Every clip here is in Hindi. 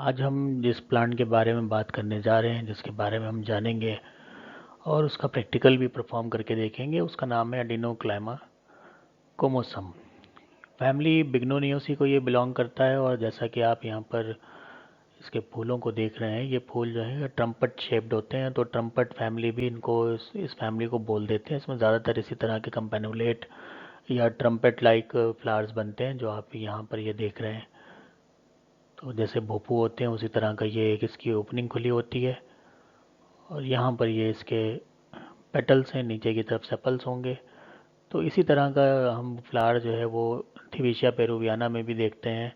आज हम जिस प्लांट के बारे में बात करने जा रहे हैं, जिसके बारे में हम जानेंगे और उसका प्रैक्टिकल भी परफॉर्म करके देखेंगे, उसका नाम है एडिनोक्लाइमा कोमोसम। फैमिली बिग्नोनियोसी को ये बिलोंग करता है। और जैसा कि आप यहाँ पर इसके फूलों को देख रहे हैं, ये फूल जो है ट्रम्पट शेप्ड होते हैं, तो ट्रम्पट फैमिली भी इनको इस फैमिली को बोल देते हैं। इसमें ज़्यादातर इसी तरह के कंपेनुलेट या ट्रम्पट लाइक फ्लावर्स बनते हैं, जो आप यहाँ पर ये देख रहे हैं। तो जैसे भोपू होते हैं उसी तरह का ये एक इसकी ओपनिंग खुली होती है, और यहाँ पर ये इसके पेटल्स हैं, नीचे की तरफ सेपल्स होंगे। तो इसी तरह का हम फ्लावर जो है वो थिविशिया पेरुवियाना में भी देखते हैं,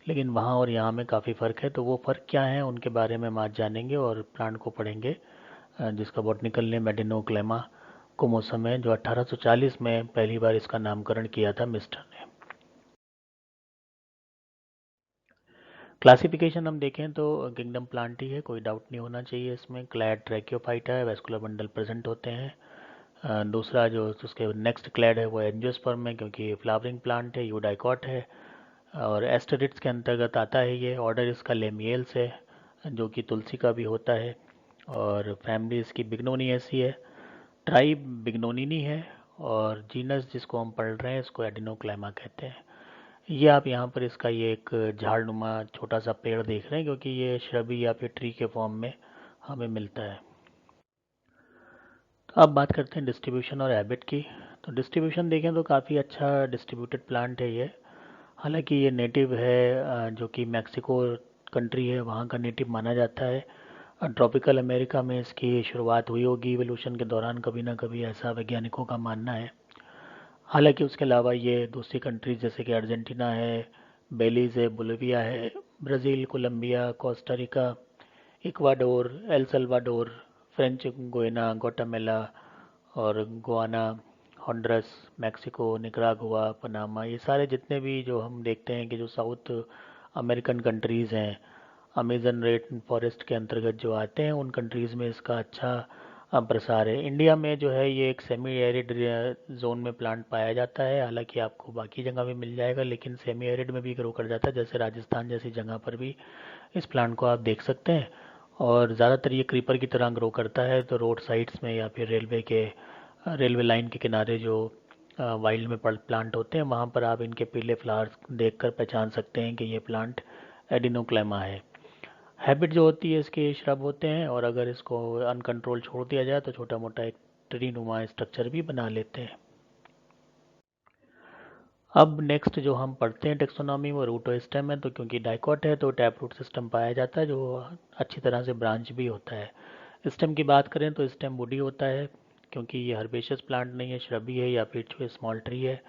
लेकिन वहाँ और यहाँ में काफ़ी फ़र्क है। तो वो फ़र्क क्या है उनके बारे में हम आज जानेंगे और प्लांट को पढ़ेंगे, जिसका बॉटनिकल नेम एडिनोक्लेमा कोमोसम है, जो 1840 में पहली बार इसका नामकरण किया था मिस्टर ने। क्लासिफिकेशन हम देखें तो किंगडम प्लांट ही है, कोई डाउट नहीं होना चाहिए इसमें। क्लैड ट्रैकियोफाइटा है, वेस्कुलर बंडल प्रेजेंट होते हैं। दूसरा जो उसके नेक्स्ट क्लैड है वो एंजियोस्पर्म है, क्योंकि फ्लावरिंग प्लांट है, यूडाइकॉट है। और एस्टेरिड्स के अंतर्गत आता है ये। ऑर्डर इसका लेमियल्स है, जो कि तुलसी का भी होता है। और फैमिली इसकी बिग्नोनिएसी है, ट्राइब बिग्नोनिनी है। और जीनस जिसको हम पढ़ रहे हैं इसको एडिनोक्लाइमा कहते हैं। ये आप यहाँ पर इसका ये एक झाड़नुमा छोटा सा पेड़ देख रहे हैं, क्योंकि ये श्रबी या फिर ट्री के फॉर्म में हमें मिलता है। तो अब बात करते हैं डिस्ट्रीब्यूशन और हैबिट की। तो डिस्ट्रीब्यूशन देखें तो काफ़ी अच्छा डिस्ट्रीब्यूटेड प्लांट है ये। हालांकि ये नेटिव है, जो कि मैक्सिको कंट्री है वहाँ का नेटिव माना जाता है। ट्रॉपिकल अमेरिका में इसकी शुरुआत हुई होगी इवोल्यूशन के दौरान कभी ना कभी, ऐसा वैज्ञानिकों का मानना है। हालांकि उसके अलावा ये दूसरी कंट्रीज जैसे कि अर्जेंटीना है, बेलीज है, बोलिविया है, Brazil, Colombia, Costa Rica, Ecuador, El Salvador, French Guiana, Guatemala और Guyana, Honduras, Mexico, Nicaragua, Panama, ये सारे जितने भी जो हम देखते हैं कि जो साउथ अमेरिकन कंट्रीज़ हैं, अमेजन रेन फॉरेस्ट के अंतर्गत जो आते हैं, उन कंट्रीज़ में इसका अच्छा प्रसार है। इंडिया में जो है ये एक सेमी एरिड जोन में प्लांट पाया जाता है। हालांकि आपको बाकी जगह भी मिल जाएगा, लेकिन सेमी एरिड में भी ग्रो कर जाता है, जैसे राजस्थान जैसी जगह पर भी इस प्लांट को आप देख सकते हैं। और ज़्यादातर ये क्रीपर की तरह ग्रो करता है, तो रोड साइड्स में या फिर रेलवे लाइन के किनारे जो वाइल्ड में प्लांट होते हैं, वहाँ पर आप इनके पीले फ्लावर्स देखकर पहचान सकते हैं कि ये प्लांट एडिनोक्लेमा है। हैबिट जो होती है इसके श्रब होते हैं, और अगर इसको अनकंट्रोल छोड़ दिया जाए तो छोटा मोटा एक ट्री नुमा स्ट्रक्चर भी बना लेते हैं। अब नेक्स्ट जो हम पढ़ते हैं टेक्सोनॉमी वो रूट और स्टेम है। तो क्योंकि डाइकॉट है तो टैप रूट सिस्टम पाया जाता है, जो अच्छी तरह से ब्रांच भी होता है। स्टेम की बात करें तो स्टेम वुडी होता है, क्योंकि ये हर्बेशियस प्लांट नहीं है, श्रबी है या फिर जो स्मॉल ट्री है।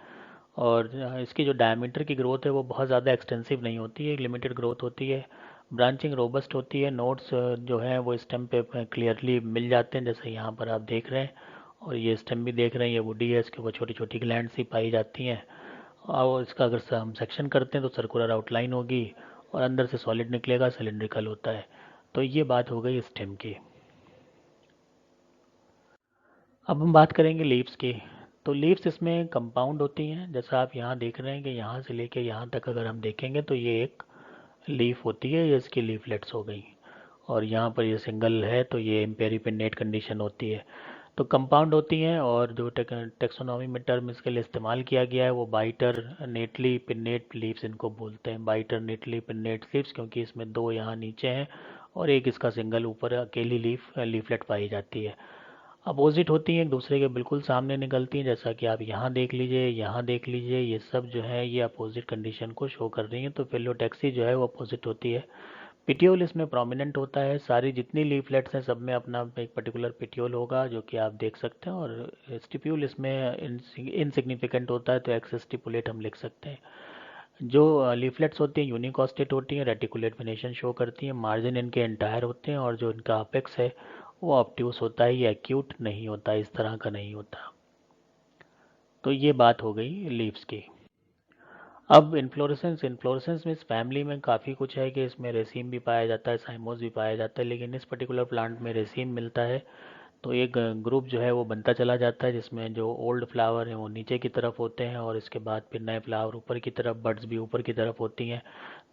और इसकी जो डायमीटर की ग्रोथ है वो बहुत ज़्यादा एक्सटेंसिव नहीं होती है, लिमिटेड ग्रोथ होती है। ब्रांचिंग रोबस्ट होती है, नोट्स जो हैं वो स्टेम पे क्लियरली मिल जाते हैं, जैसे यहाँ पर आप देख रहे हैं। और ये स्टेम भी देख रहे हैं, ये वुडी है, इसके ऊपर छोटी छोटी ग्लैंड्स ही पाई जाती हैं। और इसका अगर हम सेक्शन करते हैं तो सर्कुलर आउटलाइन होगी, और अंदर से सॉलिड निकलेगा, सिलिंड्रिकल होता है। तो ये बात हो गई स्टेम की। अब हम बात करेंगे लीव्स की। तो लीव्स इसमें कंपाउंड होती हैं, जैसा आप यहाँ देख रहे हैं कि यहाँ से लेके यहाँ तक अगर हम देखेंगे तो ये एक लीफ होती है, ये इसकी लीफलेट्स हो गई। और यहाँ पर ये सिंगल है तो ये इम्पेरीपिन्नेट कंडीशन होती है। तो कंपाउंड होती हैं, और जो टेक्सोनॉमी में टर्म इसके लिए इस्तेमाल किया गया है वो बाइटर नेटली पिन्नेट लीव्स इनको बोलते हैं। बाइटर नेटली पिन्नेट लीव्स, क्योंकि इसमें दो यहाँ नीचे हैं और एक इसका सिंगल ऊपर अकेली लीफलेट पाई जाती है। अपोजिट होती हैं, एक दूसरे के बिल्कुल सामने निकलती हैं, जैसा कि आप यहाँ देख लीजिए, यहाँ देख लीजिए, ये सब जो है ये अपोजिट कंडीशन को शो कर रही हैं। तो फिलोटैक्सी जो है वो अपोजिट होती है। पिटियोल इसमें प्रोमिनेंट होता है। सारी जितनी लीफलेट्स हैं सब में अपना एक पर्टिकुलर पिटियोल होगा, जो कि आप देख सकते हैं। और स्टिप्यूल इसमें इनसिग्निफिकेंट होता है, तो एक्स स्टिपुलेट हम लिख सकते हैं। जो लीफलेट्स होती हैं यूनिकॉस्टेट होती हैं, रेटिकुलेट वेनेशन शो करती हैं, मार्जिन इनके एंटायर होते हैं, और जो इनका अपेक्स है वो ऑब्ट्यूस होता है, ये एक्यूट नहीं होता, इस तरह का नहीं होता। तो ये बात हो गई लीव्स की। अब इन्फ्लोरेसेंस इन्फ्लोरेसेंस में इस फैमिली में काफ़ी कुछ है कि इसमें रेसीम भी पाया जाता है, साइमोस भी पाया जाता है, लेकिन इस पर्टिकुलर प्लांट में रेसीम मिलता है। तो एक ग्रुप जो है वो बनता चला जाता है, जिसमें जो ओल्ड फ्लावर हैं वो नीचे की तरफ होते हैं, और इसके बाद फिर नए फ्लावर ऊपर की तरफ, बड्स भी ऊपर की तरफ होती हैं।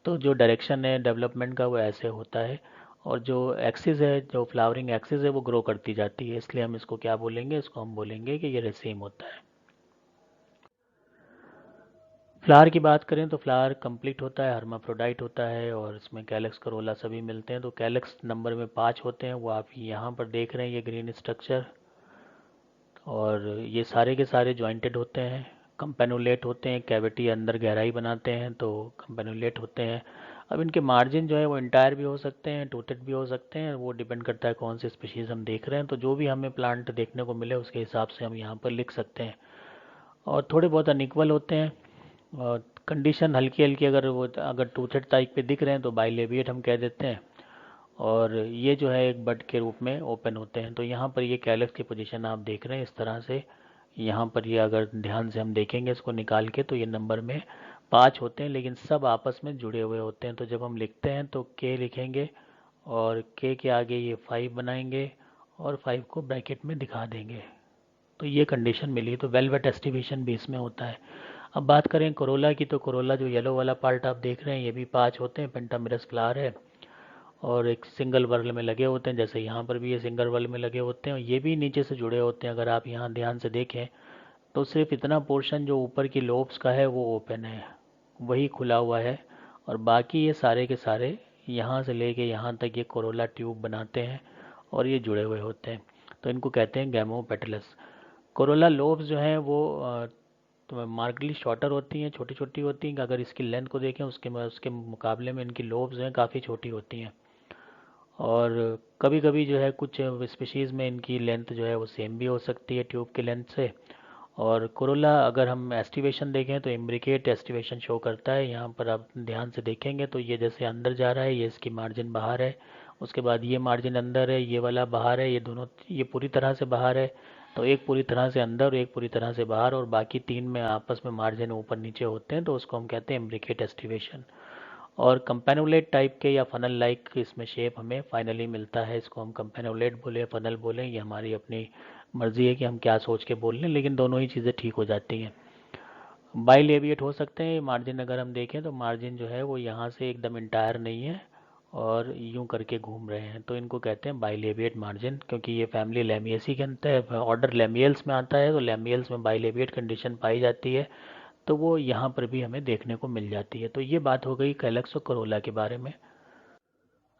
तो जो डायरेक्शन है डेवलपमेंट का वो ऐसे होता है, और जो एक्सिस है, जो फ्लावरिंग एक्सिस है, वो ग्रो करती जाती है, इसलिए हम इसको क्या बोलेंगे, इसको हम बोलेंगे कि ये रेसीम होता है। फ्लावर की बात करें तो फ्लावर कंप्लीट होता है, हर्माफ्रोडाइट होता है, और इसमें कैलेक्स करोला सभी मिलते हैं। तो कैलेक्स नंबर में 5 होते हैं, वो आप यहाँ पर देख रहे हैं, ये ग्रीन स्ट्रक्चर, और ये सारे के सारे जॉइंटेड होते हैं, कंपेनुलेट होते हैं, कैविटी अंदर गहराई बनाते हैं, तो कंपेनुलेट होते हैं। अब इनके मार्जिन जो है वो इंटायर भी हो सकते हैं, टूटेड भी हो सकते हैं, वो डिपेंड करता है कौन सी स्पीशीज़ हम देख रहे हैं। तो जो भी हमें प्लांट देखने को मिले उसके हिसाब से हम यहाँ पर लिख सकते हैं। और थोड़े बहुत अनइक्वल होते हैं, और कंडीशन हल्की हल्की, अगर टूथेड टाइप पे दिख रहे हैं तो बाइलेबिएट हम कह देते हैं, और ये जो है एक बड के रूप में ओपन होते हैं। तो यहाँ पर ये कैलक्स की पोजीशन आप देख रहे हैं इस तरह से। यहाँ पर ये अगर ध्यान से हम देखेंगे इसको निकाल के, तो ये नंबर में 5 होते हैं, लेकिन सब आपस में जुड़े हुए होते हैं। तो जब हम लिखते हैं तो के लिखेंगे, और के के आगे ये 5 बनाएंगे, और 5 को ब्रैकेट में दिखा देंगे। तो ये कंडीशन मिली। तो वेलवेट एस्टिवेशन भी इसमें होता है। अब बात करें कोरोला की, तो कोरोला जो येलो वाला पार्ट आप देख रहे हैं, ये भी 5 होते हैं, पेंटामेरस फ्लावर है, और एक सिंगल वर्ल में लगे होते हैं, जैसे यहाँ पर भी ये सिंगल वर्ल में लगे होते हैं, और ये भी नीचे से जुड़े होते हैं। अगर आप यहाँ ध्यान से देखें तो सिर्फ इतना पोर्शन जो ऊपर की लोब्स का है वो ओपन है, वही खुला हुआ है, और बाकी ये सारे के सारे यहाँ से लेके यहाँ तक ये कोरोला ट्यूब बनाते हैं, और ये जुड़े हुए होते हैं। तो इनको कहते हैं गैमोपेटलस। कोरोला लोब्स जो हैं वो तो मार्कली शॉर्टर होती हैं, छोटी छोटी होती हैं। अगर इसकी लेंथ को देखें उसके उसके मुकाबले में इनकी लोब्स हैं काफ़ी छोटी होती हैं, और कभी कभी जो है कुछ स्पीशीज़ में इनकी लेंथ जो है वो सेम भी हो सकती है ट्यूब की लेंथ से। और कोरोला अगर हम एस्टिवेशन देखें तो इम्ब्रिकेट एस्टिवेशन शो करता है। यहाँ पर आप ध्यान से देखेंगे तो ये जैसे अंदर जा रहा है, ये इसकी मार्जिन बाहर है, उसके बाद ये मार्जिन अंदर है, ये वाला बाहर है, ये दोनों, ये पूरी तरह से बाहर है। तो एक पूरी तरह से अंदर और एक पूरी तरह से बाहर, और बाकी 3 में आपस में मार्जिन ऊपर नीचे होते हैं, तो उसको हम कहते हैं इम्ब्रिकेट एस्टिवेशन। और कंपेनुलेट टाइप के या फनल लाइक इसमें शेप हमें फाइनली मिलता है, इसको हम कंपेनुलेट बोले, फनल बोले, ये हमारी अपनी मर्जी है कि हम क्या सोच के बोल लें, लेकिन दोनों ही चीज़ें ठीक हो जाती हैं। बाइलेबिएट हो सकते हैं। मार्जिन अगर हम देखें तो मार्जिन जो है वो यहाँ से एकदम इंटायर नहीं है, और यूं करके घूम रहे हैं, तो इनको कहते हैं बाइलेबिएट मार्जिन, क्योंकि ये फैमिली लेमिएसी के अंत है, ऑर्डर लेमियल्स में आता है, तो लेमियल्स में बाइलेबिएट कंडीशन पाई जाती है, तो वो यहाँ पर भी हमें देखने को मिल जाती है। तो ये बात हो गई कैलक्स और कोरोला के बारे में।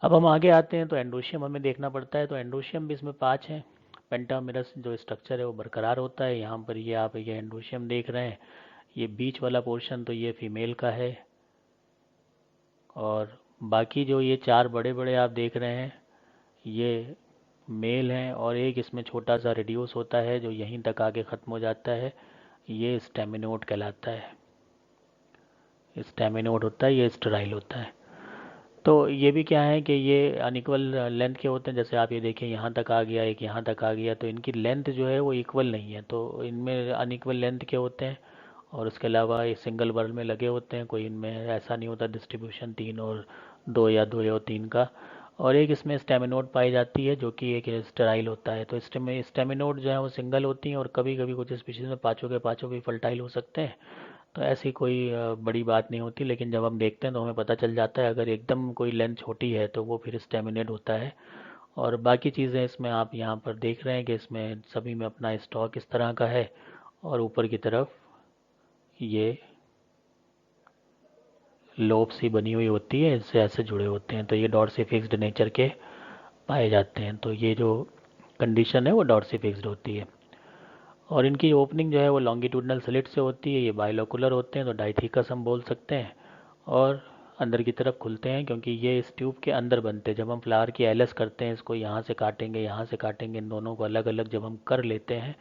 अब हम आगे आते हैं तो एंडोशियम हमें देखना पड़ता है। तो एंडोशियम भी इसमें 5 हैं। पेंटामेरस जो स्ट्रक्चर है वो बरकरार होता है। यहाँ पर ये आप ये एंडोशियम देख रहे हैं, ये बीच वाला पोर्शन तो ये फीमेल का है, और बाकी जो ये 4 बड़े बड़े आप देख रहे हैं ये मेल हैं, और एक इसमें छोटा सा रिड्यूस होता है जो यहीं तक आके ख़त्म हो जाता है, ये स्टेमिनोड कहलाता है। स्टेमिनोड होता है, ये स्टेराइल होता है। तो ये भी क्या है कि ये अनइक्वल लेंथ के होते हैं, जैसे आप ये देखें यहाँ तक आ गया, एक यहाँ तक आ गया, तो इनकी लेंथ जो है वो इक्वल नहीं है, तो इनमें अनइक्वल लेंथ के होते हैं। और उसके अलावा ये सिंगल वर्ल में लगे होते हैं, कोई इनमें ऐसा नहीं होता डिस्ट्रीब्यूशन 3 और 2 या 2 और 3 का। और एक इसमें स्टेमिनोड पाई जाती है जो कि एक स्टेराइल होता है। तो स्टेमिनोड जो है वो सिंगल होती हैं, और कभी कभी कुछ स्पीशीज़ में पाँचों के पाँचों भी फर्टाइल हो सकते हैं। तो ऐसी कोई बड़ी बात नहीं होती, लेकिन जब हम देखते हैं तो हमें पता चल जाता है, अगर एकदम कोई लेंथ छोटी है तो वो फिर स्टेमिनेट होता है। और बाकी चीज़ें इसमें आप यहाँ पर देख रहे हैं कि इसमें सभी में अपना स्टॉक इस तरह का है, और ऊपर की तरफ ये लोब सी बनी हुई होती है, इससे ऐसे जुड़े होते हैं, तो ये डॉर्सी फिक्स्ड नेचर के पाए जाते हैं। तो ये जो कंडीशन है वो डॉर्सी फिक्स्ड होती है। और इनकी ओपनिंग जो है वो लॉन्गिट्यूडनल स्लिट से होती है, ये बाइलोकुलर होते हैं, तो डाइथिकस हम बोल सकते हैं, और अंदर की तरफ खुलते हैं, क्योंकि ये इस ट्यूब के अंदर बनते हैं। जब हम फ्लावर की एलएस करते हैं, इसको यहाँ से काटेंगे यहाँ से काटेंगे, इन दोनों को अलग अलग जब हम कर लेते हैं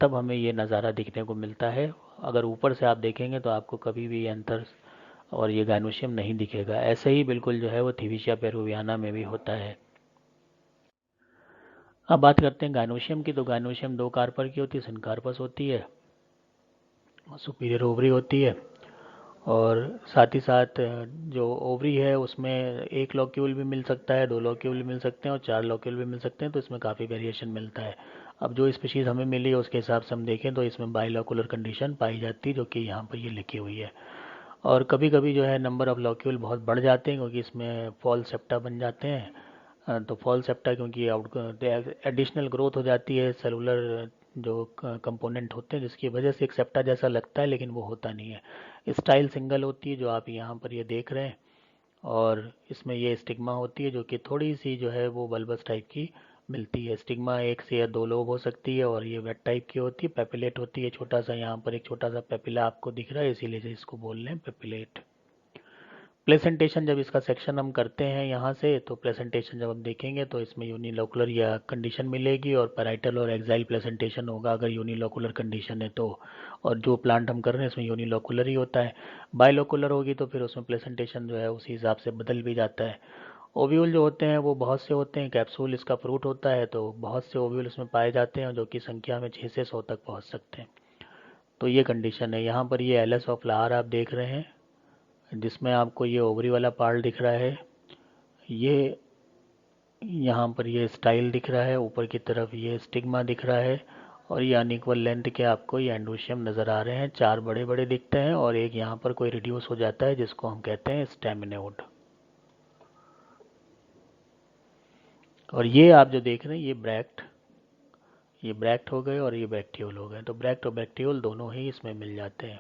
तब हमें ये नज़ारा दिखने को मिलता है। अगर ऊपर से आप देखेंगे तो आपको कभी भी एंथर और ये गाइनोशियम नहीं दिखेगा। ऐसे ही बिल्कुल जो है वो थीविशिया पेरुवियाना में भी होता है। अब बात करते हैं गाइनोशियम की। तो गाइनोशियम 2 कार्पर की होती है, सिनकार्पस होती है, सुपीरियर ओवरी होती है, और साथ ही साथ जो ओवरी है उसमें एक लॉक्यूल भी मिल सकता है, 2 लॉक्यूल भी मिल सकते हैं, और 4 लॉक्यूल भी मिल सकते हैं, तो इसमें काफ़ी वेरिएशन मिलता है। अब जो स्पीशीज़ हमें मिली है उसके हिसाब से हम देखें तो इसमें बाइलॉकुलर कंडीशन पाई जाती है, जो कि यहाँ पर ये लिखी हुई है। और कभी कभी जो है नंबर ऑफ लॉक्यूल बहुत बढ़ जाते हैं क्योंकि इसमें फॉल सेप्टा बन जाते हैं। तो फॉल सेप्टा क्योंकि आउट एडिशनल ग्रोथ हो जाती है सेलुलर जो कंपोनेंट होते हैं, जिसकी वजह से एक सेप्टा जैसा लगता है लेकिन वो होता नहीं है। स्टाइल सिंगल होती है जो आप यहाँ पर ये देख रहे हैं, और इसमें ये स्टिग्मा होती है जो कि थोड़ी सी जो है वो बल्बस टाइप की मिलती है। स्टिग्मा एक से या दो लोब हो सकती है, और ये वेट टाइप की होती है, पेपिलेट होती है। छोटा सा यहाँ पर एक छोटा सा पेपिला आपको दिख रहा है, इसीलिए से इसको बोल रहे हैं पेपिलेट। प्रेजेंटेशन जब इसका सेक्शन हम करते हैं यहाँ से, तो प्रेजेंटेशन जब हम देखेंगे तो इसमें यूनिलोकुलर या कंडीशन मिलेगी, और पैराइटल और एक्साइल प्रेजेंटेशन होगा अगर यूनिलोकुलर कंडीशन है तो। और जो प्लांट हम कर रहे हैं इसमें यूनिलोकुलर ही होता है। बाइलोकुलर होगी तो फिर उसमें प्रेजेंटेशन जो है उसी हिसाब से बदल भी जाता है। ओव्यूल जो होते हैं वो बहुत से होते हैं, कैप्सूल इसका फ्रूट होता है, तो बहुत से ओव्यूल इसमें पाए जाते हैं जो कि संख्या में 6 से 100 तक पहुँच सकते हैं। तो ये कंडीशन है। यहाँ पर ये एलएस ऑफ फ्लावर आप देख रहे हैं, जिसमें आपको ये ओवरी वाला पार्ट दिख रहा है, ये यहाँ पर ये स्टाइल दिख रहा है, ऊपर की तरफ ये स्टिग्मा दिख रहा है, और ये अनइक्वल लेंथ के आपको ये एंडोशियम नज़र आ रहे हैं। 4 बड़े बड़े दिखते हैं और एक यहाँ पर कोई रिड्यूस हो जाता है जिसको हम कहते हैं स्टेमिनोड। और ये आप जो देख रहे हैं ये ब्रैक्ट हो गए और ये ब्रैक्टियोल हो गए। तो ब्रैक्ट और ब्रैक्टियोल दोनों ही इसमें मिल जाते हैं।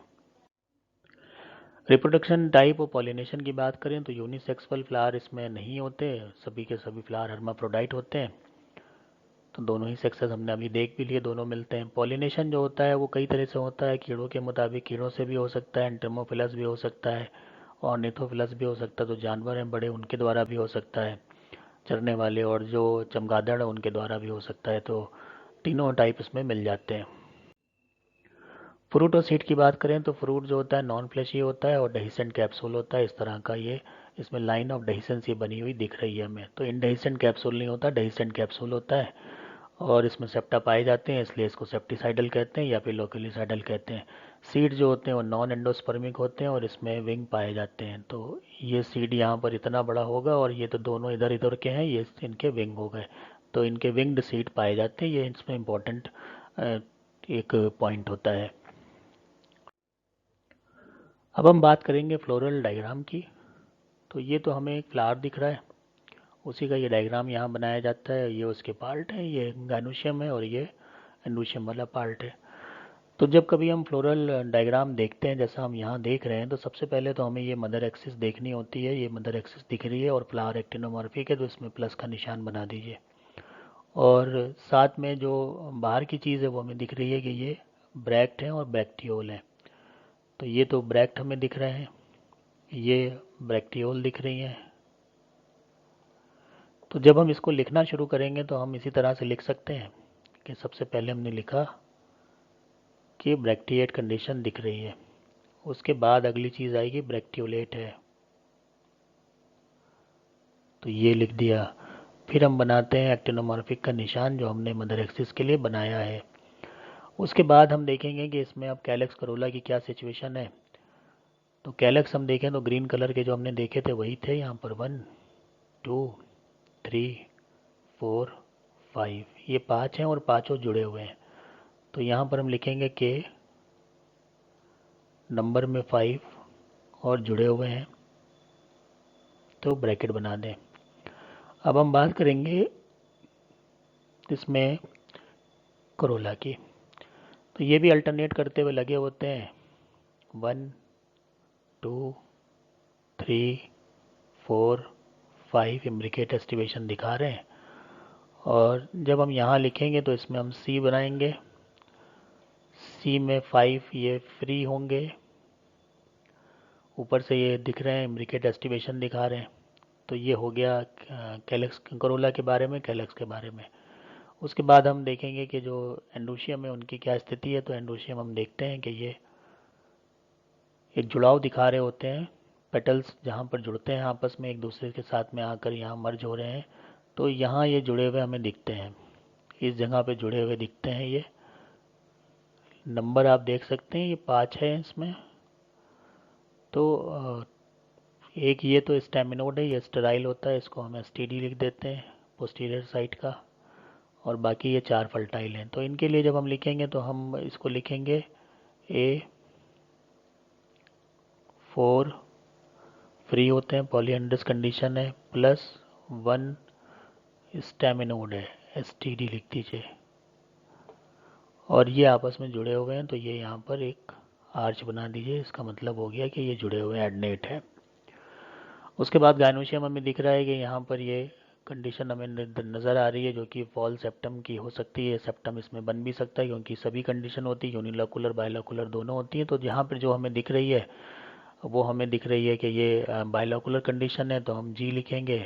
रिप्रोडक्शन टाइप और पॉलिनेशन की बात करें तो यूनिसेक्सुअल फ्लावर इसमें नहीं होते, सभी के सभी फ्लावर हर्माफ्रोडाइट होते हैं। तो दोनों ही सेक्सेस हमने अभी देख भी लिए, दोनों मिलते हैं। पॉलिनेशन जो होता है वो कई तरह से होता है, कीड़ों के मुताबिक कीड़ों से भी हो सकता है, एंटोमोफिलस भी हो सकता है, और नेथोफिलस भी हो सकता है। तो जानवर हैं बड़े उनके द्वारा भी हो सकता है, चरने वाले, और जो चमगादड़ है उनके द्वारा भी हो सकता है। तो तीनों टाइप इसमें मिल जाते हैं। फ्रूट और सीड की बात करें तो फ्रूट जो होता है नॉन फ्लैशी होता है और डेहिसेंट कैप्सूल होता है, इस तरह का ये इसमें लाइन ऑफ डेहिसेंस ये बनी हुई दिख रही है हमें। तो इनडेहिसेंट कैप्सूल नहीं होता, डेहिसेंट कैप्सूल होता है, और इसमें सेप्टा पाए जाते हैं, इसलिए इसको सेप्टिसाइडल कहते हैं या फिर लोकलिसाइडल कहते हैं। सीड जो होते हैं वो नॉन एंडोस्पर्मिक होते हैं और इसमें विंग पाए जाते हैं। तो ये सीड यहाँ पर इतना बड़ा होगा, और ये तो दोनों इधर इधर के हैं, ये इनके विंग हो गए। तो इनके विंग्ड सीड पाए जाते हैं, ये इसमें इम्पोर्टेंट एक पॉइंट होता है। अब हम बात करेंगे फ्लोरल डायग्राम की। तो ये तो हमें एक फ्लावर दिख रहा है, उसी का ये डायग्राम यहाँ बनाया जाता है। ये उसके पार्ट है, ये गाइनोशियम है और ये एंडोशियम वाला पार्ट है। तो जब कभी हम फ्लोरल डायग्राम देखते हैं जैसा हम यहाँ देख रहे हैं, तो सबसे पहले तो हमें ये मदर एक्सिस देखनी होती है। ये मदर एक्सिस दिख रही है और फ्लावर एक्टिनोमॉर्फिक है, तो इसमें प्लस का निशान बना दीजिए। और साथ में जो बाहर की चीज़ है वो हमें दिख रही है कि ये ब्रैक्ट है और ब्रैक्टियोल है। तो ये तो ब्रैक्ट हमें दिख रहे हैं, ये ब्रैक्टियोल दिख रही हैं। तो जब हम इसको लिखना शुरू करेंगे तो हम इसी तरह से लिख सकते हैं कि सबसे पहले हमने लिखा कि ब्रैक्टिएट कंडीशन दिख रही है, उसके बाद अगली चीज़ आएगी ब्रैक्टियोलेट है, तो ये लिख दिया। फिर हम बनाते हैं एक्टिनोमॉर्फिक का निशान जो हमने मदर एक्सिस के लिए बनाया है। उसके बाद हम देखेंगे कि इसमें अब कैलेक्स करोला की क्या सिचुएशन है। तो कैलेक्स हम देखें तो ग्रीन कलर के जो हमने देखे थे वही थे यहाँ पर, 1 2 3 4 5, ये 5 हैं और पांचों जुड़े हुए हैं। तो यहाँ पर हम लिखेंगे कि नंबर में 5 और जुड़े हुए हैं, तो ब्रैकेट बना दें। अब हम बात करेंगे इसमें करोला की। तो ये भी अल्टरनेट करते हुए लगे होते हैं, 1 2 3 4 5 इम्ब्रिकेट एस्टिवेशन दिखा रहे हैं। और जब हम यहाँ लिखेंगे तो इसमें हम सी बनाएंगे, सी में 5 ये फ्री होंगे, ऊपर से ये दिख रहे हैं इम्ब्रिकेट एस्टिवेशन दिखा रहे हैं। तो ये हो गया कैलेक्स करोला के बारे में, कैलेक्स के बारे में। उसके बाद हम देखेंगे कि जो एंडोशियम है उनकी क्या स्थिति है। तो एंडोशियम हम देखते हैं कि ये एक जुड़ाव दिखा रहे होते हैं, पेटल्स जहाँ पर जुड़ते हैं आपस में एक दूसरे के साथ में आकर यहाँ मर्ज हो रहे हैं। तो यहाँ ये जुड़े हुए हमें दिखते हैं, इस जगह पे जुड़े हुए दिखते हैं। ये नंबर आप देख सकते हैं, ये 5 है इसमें। तो एक ये तो स्टेमिनोड है, ये स्टेराइल होता है, इसको हम एसटीडी लिख देते हैं पोस्टीरियर साइड का। और बाकी ये 4 फर्टाइल हैं। तो इनके लिए जब हम लिखेंगे तो हम इसको लिखेंगे 4 फ्री होते हैं, पॉलीहेड्रस कंडीशन है, प्लस 1 स्टेमिनोड है, STD लिख दीजिए, और ये आपस में जुड़े हुए हैं, तो ये यहाँ पर एक आर्च बना दीजिए। इसका मतलब हो गया कि ये जुड़े हुए एडनेट है। उसके बाद गायनोशियम हमें दिख रहा है कि यहाँ पर ये कंडीशन हमें नज़र आ रही है, जो कि फॉल सेप्टम की हो सकती है। सेप्टम इसमें बन भी सकता है, क्योंकि सभी कंडीशन होती है, यूनिलोकुलर बाइलोकुलर दोनों होती हैं। तो यहाँ पर जो हमें दिख रही है वो हमें दिख रही है कि ये बाइलोकुलर कंडीशन है, तो हम जी लिखेंगे,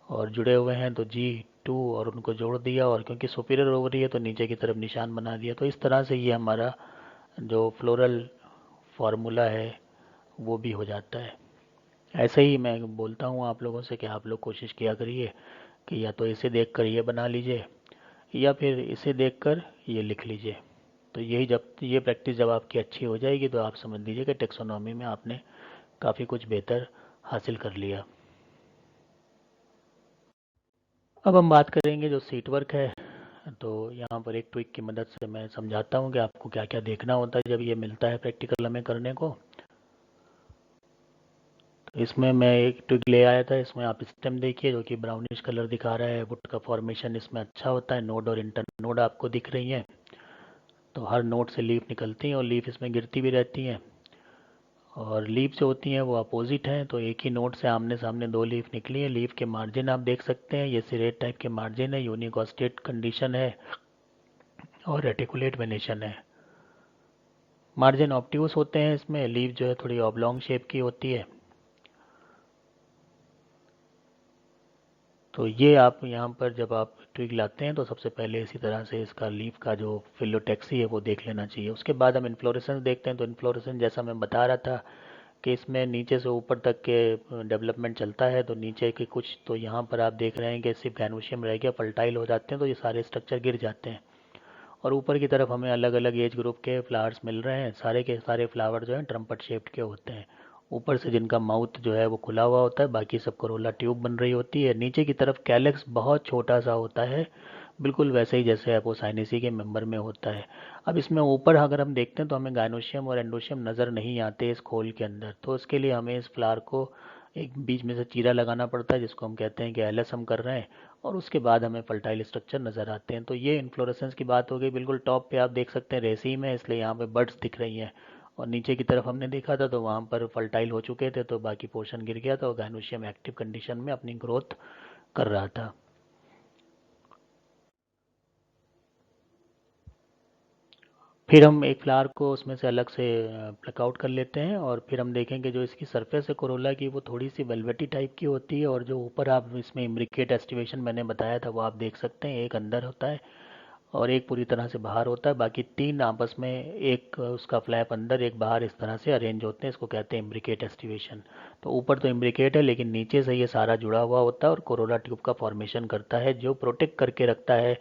और जुड़े हुए हैं तो G2 और उनको जोड़ दिया, और क्योंकि सुपीरियर ओवरी है तो नीचे की तरफ निशान बना दिया। तो इस तरह से ये हमारा जो फ्लोरल फार्मूला है वो भी हो जाता है। ऐसे ही मैं बोलता हूँ आप लोगों से कि आप लोग कोशिश किया करिए कि या तो इसे देखकर ये बना लीजिए, या फिर इसे देखकर ये लिख लीजिए। तो यही जब ये प्रैक्टिस जब आपकी अच्छी हो जाएगी तो आप समझ लीजिए कि टेक्सोनॉमी में आपने काफ़ी कुछ बेहतर हासिल कर लिया। अब हम बात करेंगे जो सीट वर्क है। तो यहाँ पर एक ट्विक की मदद से मैं समझाता हूँ कि आपको क्या क्या देखना होता है जब ये मिलता है प्रैक्टिकल हमें करने को। तो इसमें मैं एक ट्विक ले आया था। इसमें आप स्टेम देखिए जो कि ब्राउनिश कलर दिखा रहा है। वुड का फॉर्मेशन इसमें अच्छा होता है। नोड और इंटर नोड आपको दिख रही हैं। तो हर नोड से लीफ निकलती हैं और लीफ इसमें गिरती भी रहती हैं। और लीफ जो होती हैं वो अपोजिट हैं। तो एक ही नोड से आमने सामने दो लीफ निकली है। लीफ के मार्जिन आप देख सकते हैं, ये सिरेट टाइप के मार्जिन है, यूनिकॉस्टेट कंडीशन है और रेटिकुलेट वेनेशन है। मार्जिन ऑप्टिवस होते हैं। इसमें लीफ जो है थोड़ी ऑब्लॉन्ग शेप की होती है। तो ये आप यहाँ पर जब आप ट्विग लाते हैं तो सबसे पहले इसी तरह से इसका लीफ का जो फिलोटेक्सी है वो देख लेना चाहिए। उसके बाद हम इन्फ्लोरेसेंस देखते हैं। तो इन्फ्लोरेसेंस जैसा मैं बता रहा था कि इसमें नीचे से ऊपर तक के डेवलपमेंट चलता है। तो नीचे के कुछ तो यहाँ पर आप देख रहे हैं कि सिर्फ गैनोशियम रह गया, फर्टाइल हो जाते हैं, तो ये सारे स्ट्रक्चर गिर जाते हैं। और ऊपर की तरफ हमें अलग अलग एज ग्रुप के फ्लावर्स मिल रहे हैं। सारे के सारे फ्लावर जो हैं ट्रम्पट शेप्ड के होते हैं। ऊपर से जिनका माउथ जो है वो खुला हुआ होता है, बाकी सब करोला ट्यूब बन रही होती है। नीचे की तरफ कैलेक्स बहुत छोटा सा होता है, बिल्कुल वैसे ही जैसे एपोसाइनेसी के मेंबर में होता है। अब इसमें ऊपर अगर हम देखते हैं तो हमें गायनोशियम और एंडोशियम नज़र नहीं आते इस खोल के अंदर। तो उसके लिए हमें इस फ्लावर को एक बीच में से चीरा लगाना पड़ता है, जिसको हम कहते हैं कि एलएस हम कर रहे हैं, और उसके बाद हमें फर्टाइल स्ट्रक्चर नज़र आते हैं। तो ये इन्फ्लोरेसेंस की बात हो गई। बिल्कुल टॉप पे आप देख सकते हैं रेसीम है, इसलिए यहाँ पे बर्ड्स दिख रही हैं। और नीचे की तरफ हमने देखा था तो वहाँ पर फर्टाइल हो चुके थे, तो बाकी पोर्शन गिर गया था और गायनोशियम एक्टिव कंडीशन में अपनी ग्रोथ कर रहा था। फिर हम एक फ्लावर को उसमें से अलग से प्लक आउट कर लेते हैं, और फिर हम देखेंगे जो इसकी सरफेस है कोरोला की वो थोड़ी सी वेलवेटी टाइप की होती है। और जो ऊपर आप इसमें इम्ब्रिकेट एस्टिवेशन मैंने बताया था वो आप देख सकते हैं। एक अंदर होता है और एक पूरी तरह से बाहर होता है। बाकी तीन आपस में, एक उसका फ्लैप अंदर एक बाहर, इस तरह से अरेंज होते हैं। इसको कहते हैं इम्ब्रिकेट एस्टिवेशन। तो ऊपर तो इम्ब्रिकेट है लेकिन नीचे से ये सारा जुड़ा हुआ होता है और कोरोला ट्यूब का फॉर्मेशन करता है, जो प्रोटेक्ट करके रखता है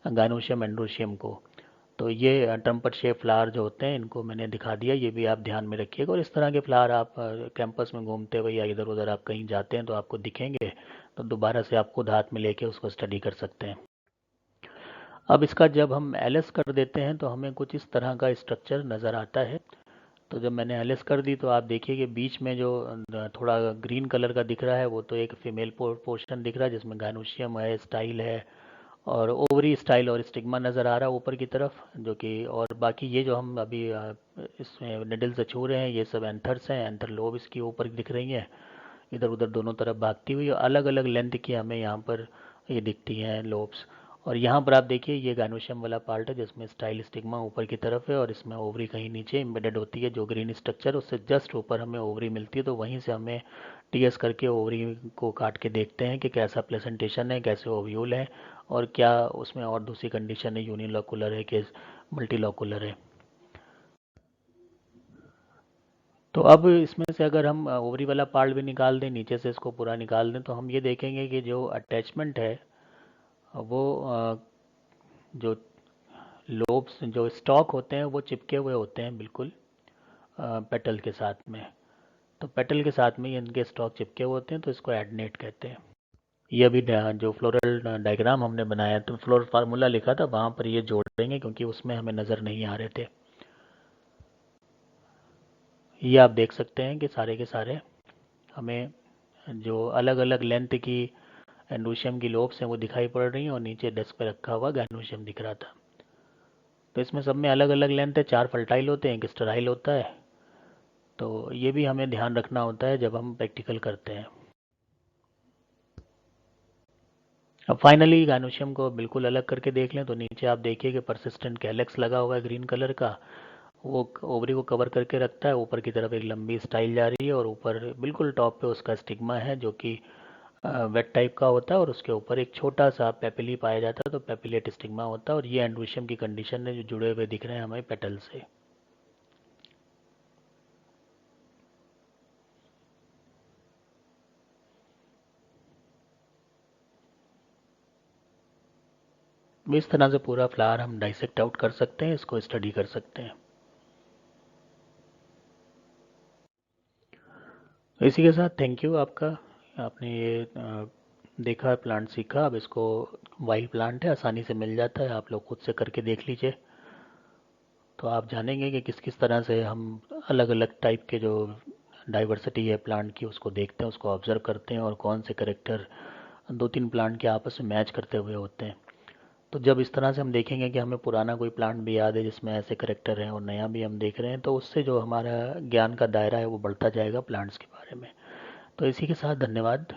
गायनोशियम एंड्रोशियम को। तो ये ट्रम्पट शेप फ्लावर जो होते हैं इनको मैंने दिखा दिया, ये भी आप ध्यान में रखिएगा। और इस तरह के फ्लावर आप कैंपस में घूमते हुए या इधर उधर आप कहीं जाते हैं तो आपको दिखेंगे, तो दोबारा से आप खुद हाथ में लेके उसको स्टडी कर सकते हैं। अब इसका जब हम एलएस कर देते हैं तो हमें कुछ इस तरह का स्ट्रक्चर नज़र आता है। तो जब मैंने एलएस कर दी तो आप देखिए कि बीच में जो थोड़ा ग्रीन कलर का दिख रहा है वो तो एक फीमेल पोर्शन दिख रहा है, जिसमें गायनोशियम है, स्टाइल है और ओवरी स्टाइल और स्टिग्मा नज़र आ रहा है ऊपर की तरफ, जो कि, और बाकी ये जो हम अभी इसमें निडल से छू रहे हैं ये सब एंथर्स हैं। एंथर लोब इसकी ऊपर दिख रही हैं, इधर उधर दोनों तरफ भागती हुई, अलग अलग लेंथ की हमें यहाँ पर ये दिखती हैं लोब्स। और यहाँ पर आप देखिए ये गायनोशियम वाला पार्ट है जिसमें स्टाइल स्टिग्मा ऊपर की तरफ है और इसमें ओवरी कहीं नीचे एम्बेडेड होती है। जो ग्रीन स्ट्रक्चर उससे जस्ट ऊपर हमें ओवरी मिलती है, तो वहीं से हमें टीएस करके ओवरी को काट के देखते हैं कि कैसा प्लेसेंटेशन है, कैसे ओव्यूल है, और क्या उसमें और दूसरी कंडीशन है, यूनिलोकुलर है कि मल्टीलोकुलर है। तो अब इसमें से अगर हम ओवरी वाला पार्ट भी निकाल दें, नीचे से इसको पूरा निकाल दें, तो हम ये देखेंगे कि जो अटैचमेंट है वो जो लोब्स जो स्टॉक होते हैं वो चिपके हुए होते हैं बिल्कुल पेटल के साथ में। तो पेटल के साथ में ही इनके स्टॉक चिपके हुए होते हैं, तो इसको एडनेट कहते हैं। ये अभी जो फ्लोरल डायग्राम हमने बनाया तो फ्लोर फार्मूला लिखा था वहाँ पर ये जोड़ देंगे क्योंकि उसमें हमें नज़र नहीं आ रहे थे। ये आप देख सकते हैं कि सारे के सारे हमें जो अलग अलग लेंथ की एंडोशियम की लोब्स हैं वो दिखाई पड़ रही हैं, और नीचे डेस्क पे रखा हुआ गैनोशियम दिख रहा था। तो इसमें सब में अलग अलग लेंथ है, 4 फर्टाइल होते हैं, एक स्टेराइल होता है। तो ये भी हमें ध्यान रखना होता है जब हम प्रैक्टिकल करते हैं। अब फाइनली गैनोशियम को बिल्कुल अलग करके देख लें तो नीचे आप देखिए कि परसिस्टेंट कैलेक्स लगा हुआ है ग्रीन कलर का। वो ओवरी को कवर करके रखता है। ऊपर की तरफ एक लंबी स्टाइल जा रही है, और ऊपर बिल्कुल टॉप पे उसका स्टिग्मा है जो कि वेट टाइप का होता है, और उसके ऊपर एक छोटा सा पेपिली पाया जाता है, तो पेपिलेट स्टिग्मा होता है। और ये एंडोशियम की कंडीशन है जो जुड़े हुए दिख रहे हैं हमें पेटल से। इस तरह से पूरा फ्लावर हम डाइसेक्ट आउट कर सकते हैं, इसको स्टडी कर सकते हैं। तो इसी के साथ थैंक यू आपका। आपने ये देखा, प्लांट सीखा। अब इसको वाइल्ड प्लांट है, आसानी से मिल जाता है, आप लोग खुद से करके देख लीजिए। तो आप जानेंगे कि किस किस तरह से हम अलग अलग टाइप के जो डाइवर्सिटी है प्लांट की उसको देखते हैं, उसको ऑब्जर्व करते हैं, और कौन से करेक्टर दो तीन प्लांट के आपस में मैच करते हुए होते हैं। तो जब इस तरह से हम देखेंगे कि हमें पुराना कोई प्लांट भी याद है जिसमें ऐसे करेक्टर हैं, और नया भी हम देख रहे हैं, तो उससे जो हमारा ज्ञान का दायरा है वो बढ़ता जाएगा प्लांट्स के बारे में। तो इसी के साथ धन्यवाद।